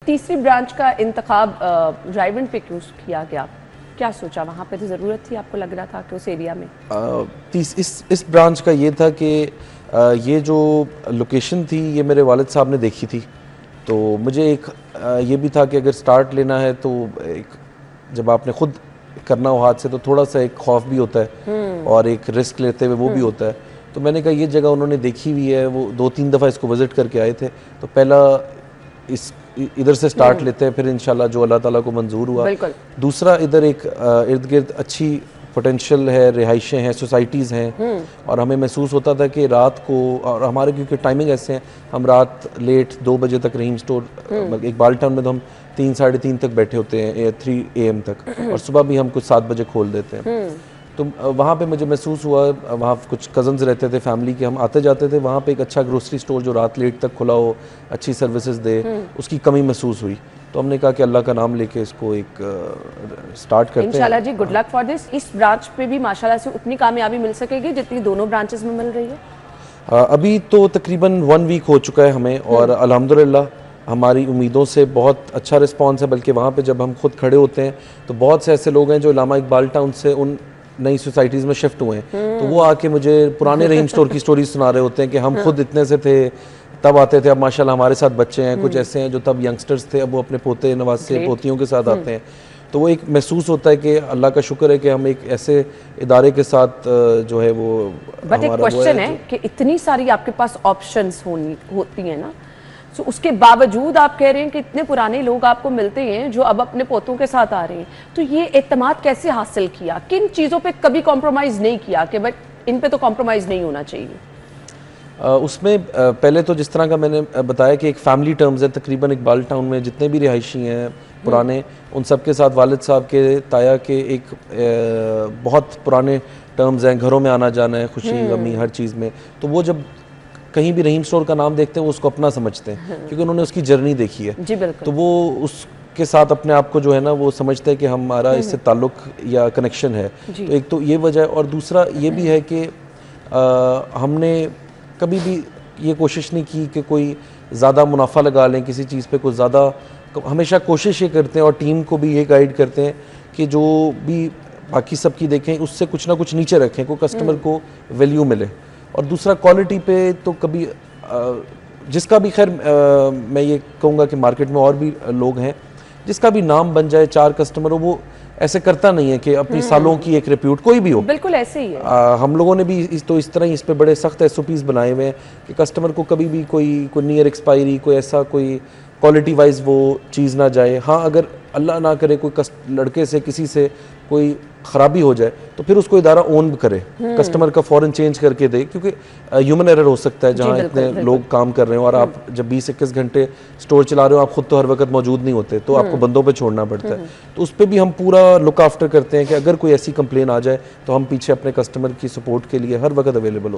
तीसरी ब्रांच का इंतखाब रायवंड पे क्यों किया गया? क्या सोचा? वहाँ पे तो ज़रूरत थी, आपको लग रहा था कि उस एरिया में? इस ब्रांच का ये था कि ये जो लोकेशन थी ये मेरे वालिद साहब ने देखी थी, तो मुझे एक ये भी था कि अगर स्टार्ट लेना है तो एक जब आपने खुद करना हो हाथ से तो थोड़ा सा एक खौफ भी होता है और एक रिस्क लेते हुए वो भी होता है। तो मैंने कहा ये जगह उन्होंने देखी हुई है, वो 2-3 दफ़ा इसको विज़िट करके आए थे, तो पहला इस इधर से स्टार्ट लेते हैं, फिर इंशाल्लाह जो अल्लाह ताला को मंजूर हुआ। दूसरा इधर एक इर्द गिर्द अच्छी पोटेंशियल है, रिहाइशें हैं, सोसाइटीज़ हैं, और हमें महसूस होता था कि रात को, और हमारे क्योंकि टाइमिंग ऐसे हैं, हम रात लेट 2 बजे तक रहीम स्टोर इकबाल टाउन में तो हम 3-3:30 तक बैठे होते हैं, 3 AM तक, और सुबह भी हम कुछ 7 बजे खोल देते हैं। तो वहाँ पे मुझे महसूस हुआ, वहाँ कुछ कज़न्स रहते थे फैमिली के, हम आते जाते थे, वहाँ पे एक अच्छा ग्रोसरी स्टोर जो रात लेट तक खुला हो, अच्छी सर्विसेज दे, उसकी कमी महसूस हुई। तो हमने कहा कि अल्लाह का नाम लेके इसको एक स्टार्ट करते हैं। इंशाल्लाह जी, गुड लक फॉर दिस। इस ब्रांच पे भी माशाल्लाह से उतनी कामयाबी मिल सकेगी जितनी दोनों ब्रांचेस में मिल रही है? अभी तो तकरीबन 1 वीक हो चुका है हमें, और अल्हम्दुलिल्लाह हमारी उम्मीदों से बहुत अच्छा रिस्पांस है। बल्कि वहाँ पे जब हम खुद खड़े होते हैं तो बहुत से ऐसे लोग हैं जो इलामा इकबाल टाउन से उन नई सोसाइटीज़ में शिफ्ट हुए हैं, तो वो आके मुझे पुराने रहीम स्टोर की स्टोरी सुना रहे होते हैं कि हम खुद इतने से थे तब आते थे, अब माशाल्लाह हमारे साथ बच्चे हैं, कुछ ऐसे हैं जो तब यंगस्टर्स थे, अब वो अपने पोते नवासे पोतियों के साथ आते हैं। तो वो एक महसूस होता है कि अल्लाह का शुक्र है कि हम एक ऐसे इदारे के साथ जो है वो। बट एक क्वेश्चन है कि इतनी सारी आपके पास ऑप्शंस होती हैं ना, तो उसके बावजूद आप कह रहे हैं कि इतने पुराने लोग आपको मिलते हैं जो अब अपने पोतों के साथ आ रहे हैं, तो ये एतमाद कैसे हासिल किया? किन चीज़ों पे कभी कॉम्प्रोमाइज़ नहीं किया कि बट इन पे तो कॉम्प्रोमाइज़ नहीं होना चाहिए? उसमें पहले तो जिस तरह का मैंने बताया कि एक फ़ैमिली टर्म्स है, तकरीबन इकबाल टाउन में जितने भी रिहायशी हैं पुराने, उन सब के साथ वालिद साहब के ताया के एक बहुत पुराने टर्म्स हैं, घरों में आना जाना है, खुशी गमी हर चीज़ में। तो वो जब कहीं भी रहीम स्टोर का नाम देखते हैं वो उसको अपना समझते हैं, क्योंकि उन्होंने उसकी जर्नी देखी है। जी बिल्कुल। तो वो उसके साथ अपने आप को जो है ना वो समझते हैं कि हमारा इससे ताल्लुक़ या कनेक्शन है। तो एक तो ये वजह है, और दूसरा ये भी है कि हमने कभी भी ये कोशिश नहीं की कि कोई ज़्यादा मुनाफा लगा लें किसी चीज़ पे, कुछ ज़्यादा। हमेशा कोशिश ये करते हैं और टीम को भी ये गाइड करते हैं कि जो भी बाकी सबकी देखें उससे कुछ ना कुछ नीचे रखें, कोई कस्टमर को वैल्यू मिले। और दूसरा क्वालिटी पे तो कभी जिसका भी खैर मैं ये कहूँगा कि मार्केट में और भी लोग हैं, जिसका भी नाम बन जाए, 4 कस्टमर हो, वो ऐसे करता नहीं है कि अपनी सालों की एक रिप्यूट कोई भी हो। बिल्कुल ऐसे ही है। हम लोगों ने भी इस तरह ही इस पे बड़े सख्त SOPs बनाए हुए हैं कि कस्टमर को कभी भी कोई नियर एक्सपायरी, कोई ऐसा कोई क्वालिटी वाइज वो चीज़ ना जाए। हाँ, अगर अल्लाह ना करे कोई लड़के से किसी से कोई ख़राबी हो जाए तो फिर उसको इदारा ओन करे, कस्टमर का फ़ौरन चेंज करके दे, क्योंकि ह्यूमन एरर हो सकता है जहाँ इतने लोग काम कर रहे हो और आप जब 20-21 घंटे स्टोर चला रहे हो, आप खुद तो हर वक्त मौजूद नहीं होते, तो आपको बंदों पे छोड़ना पड़ता है। तो उस पर भी हम पूरा लुक आफ्टर करते हैं कि अगर कोई ऐसी कंप्लेन आ जाए तो हम पीछे अपने कस्टमर की सपोर्ट के लिए हर वक्त अवेलेबल हो।